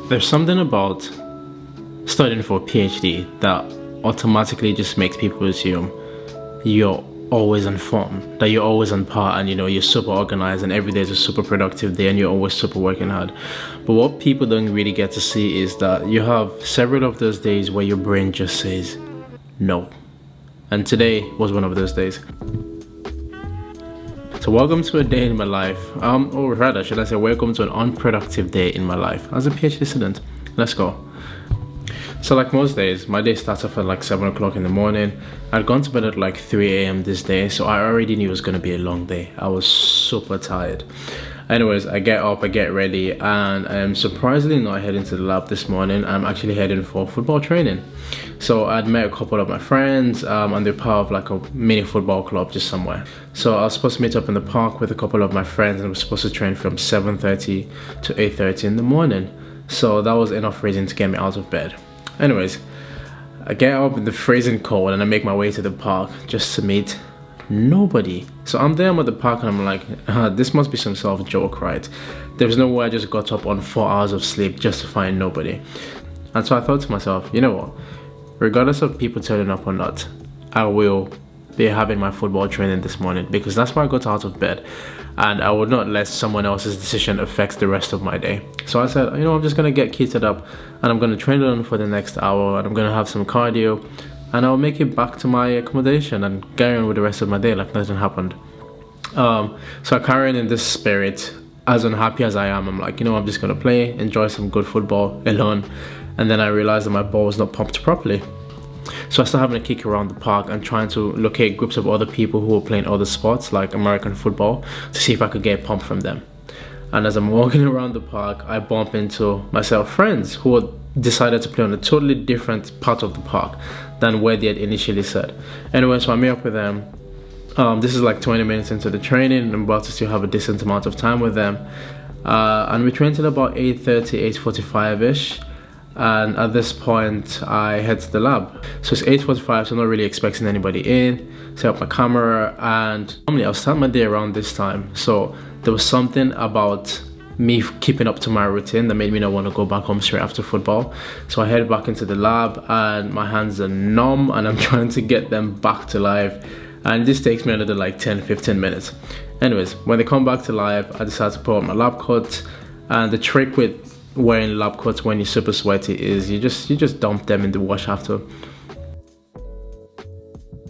There's something about studying for a PhD that automatically just makes people assume you're always on form, that you're always on par, and you're super organized and every day is a super productive day and you're always super working hard. But what people don't really get to see is that you have several of those days where your brain just says no. And today was one of those days. So welcome to a day in my life, or rather should I say welcome to an unproductive day in my life as a PhD student. Let's go. So like most days, my day starts off at like 7 o'clock in the morning. I'd gone to bed at like 3 a.m. this day, so I already knew it was going to be a long day. I was super tired. Anyways, I get up, I get ready, and I'm surprisingly not heading to the lab this morning. I'm actually heading for football training. So I'd met a couple of my friends, and they're part of like a mini football club just somewhere. So I was supposed to meet up in the park with a couple of my friends, and we're supposed to train from 7:30 to 8:30 in the morning. So that was enough reason to get me out of bed. Anyways, I get up in the freezing cold and I make my way to the park just to meet nobody. So I'm there, I'm at the park, and I'm like, this must be some sort of joke, right? There's no way I just got up on 4 hours of sleep just to find nobody. And so I thought to myself, you know what? Regardless of people turning up or not, I will be having my football training this morning because that's why I got out of bed. And I would not let someone else's decision affect the rest of my day. So I said, I'm just going to get kitted up and I'm going to train on for the next hour and I'm going to have some cardio and I'll make it back to my accommodation and carry on with the rest of my day like nothing happened. So I carry on in this spirit. As unhappy as I am, I'm like, I'm just going to play, enjoy some good football alone. And then I realized that my ball was not pumped properly. So I started having a kick around the park and trying to locate groups of other people who were playing other sports like American football to see if I could get a pump from them. And as I'm walking around the park, I bump into myself friends who had decided to play on a totally different part of the park than where they had initially said. Anyway, so I meet up with them. This is like 20 minutes into the training. I'm about to still have a decent amount of time with them. And we trained till about 8:30, 8:45ish. And at this point I head to the lab. So it's 8:45, so I'm not really expecting anybody in. Set up my camera, and normally I'll start my day around this time. So there was something about me keeping up to my routine that made me not want to go back home straight after football. So I head back into the lab and my hands are numb and I'm trying to get them back to life. And this takes me another like 10-15 minutes. Anyways, when they come back to life, I decide to put on my lab coat. And the trick with wearing lab coats when you're super sweaty is you just dump them in the wash after.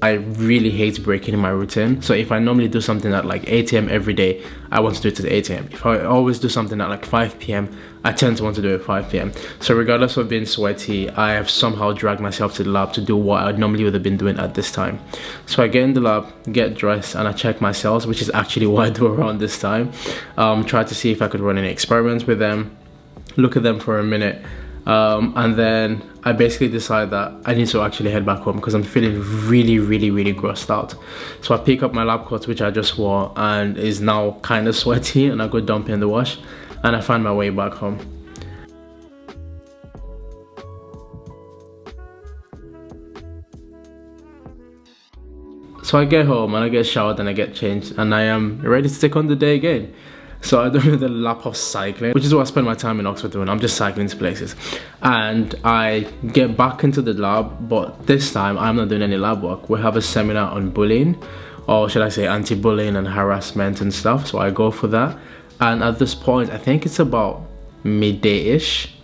I really hate breaking my routine. So if I normally do something at like 8 a.m. every day, I want to do it at 8 a.m. If I always do something at like 5 p.m., I tend to want to do it at 5 p.m. So regardless of being sweaty, I have somehow dragged myself to the lab to do what I normally would have been doing at this time. So I get in the lab, get dressed, and I check my cells, which is actually what I do around this time. Try to see if I could run any experiments with them, look at them for a minute, and then I basically decide that I need to actually head back home because I'm feeling really grossed out. So I pick up my lab coat, which I just wore and is now kind of sweaty, and I go dump it in the wash and I find my way back home. So I get home and I get showered and I get changed and I am ready to take on the day again. So I do the lap of cycling, which is what I spend my time in Oxford doing. I'm just cycling to places. And I get back into the lab, but this time I'm not doing any lab work. We have a seminar on bullying, or should I say anti-bullying and harassment and stuff. So I go for that. And at this point, I think it's about midday-ish.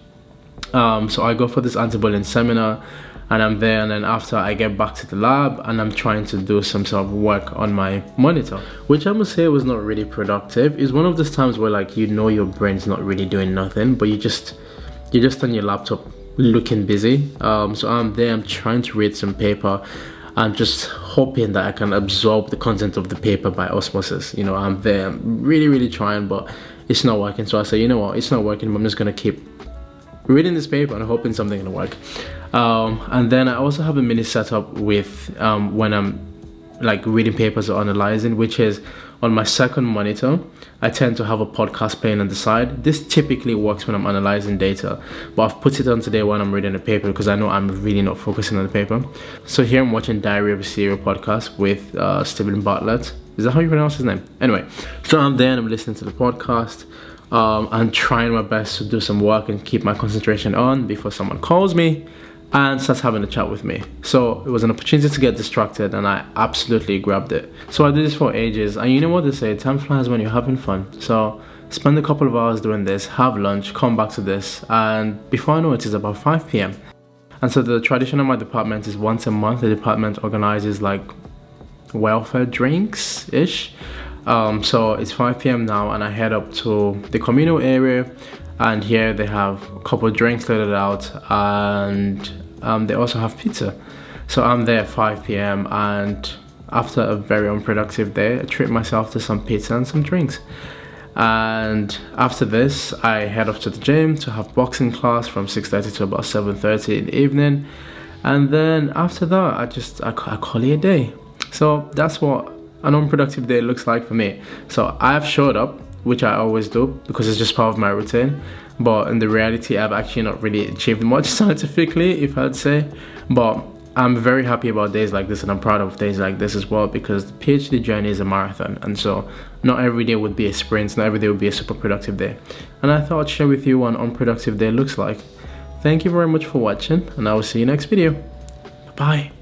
So I go for this anti-bullying seminar. And I'm there, and then after I get back to the lab and I'm trying to do some sort of work on my monitor, which I must say was not really productive. It's one of those times where like your brain's not really doing nothing, but you're just on your laptop looking busy. So I'm there, I'm trying to read some paper. I'm just hoping that I can absorb the content of the paper by osmosis. I'm there, I'm really trying, but it's not working. So I say, it's not working, but I'm just gonna keep reading this paper and hoping something gonna work. And then I also have a mini setup with when I'm like reading papers or analyzing, which is on my second monitor. I tend to have a podcast playing on the side. This typically works when I'm analyzing data, but I've put it on today when I'm reading a paper because I know I'm really not focusing on the paper. So here I'm watching Diary of a Serial podcast with Stephen Bartlett. Is that how you pronounce his name? Anyway, so I'm there and I'm listening to the podcast. and trying my best to do some work and keep my concentration on before someone calls me and starts having a chat with me. So it was an opportunity to get distracted, and I absolutely grabbed it. So I did this for ages, and you know what they say, time flies when you're having fun. So spend a couple of hours doing this, have lunch, come back to this, and before I know it, it's about 5 p.m. And so the tradition of my department is once a month the department organizes like welfare drinks-ish. So it's 5 p.m. now, and I head up to the communal area, and here they have a couple of drinks laid out, and they also have pizza. So I'm there at 5 p.m. and after a very unproductive day, I treat myself to some pizza and some drinks. And after this, I head off to the gym to have boxing class from 6:30 to about 7:30 in the evening. And then after that, I call it a day. So that's what an unproductive day looks like for me. So I've showed up, which I always do because it's just part of my routine. But in the reality, I've actually not really achieved much scientifically, if I'd say. But I'm very happy about days like this, and I'm proud of days like this as well, because the PhD journey is a marathon, and so not every day would be a sprint, not every day would be a super productive day. And I thought I'd share with you what an unproductive day looks like. Thank you very much for watching, and I will see you next video. Bye.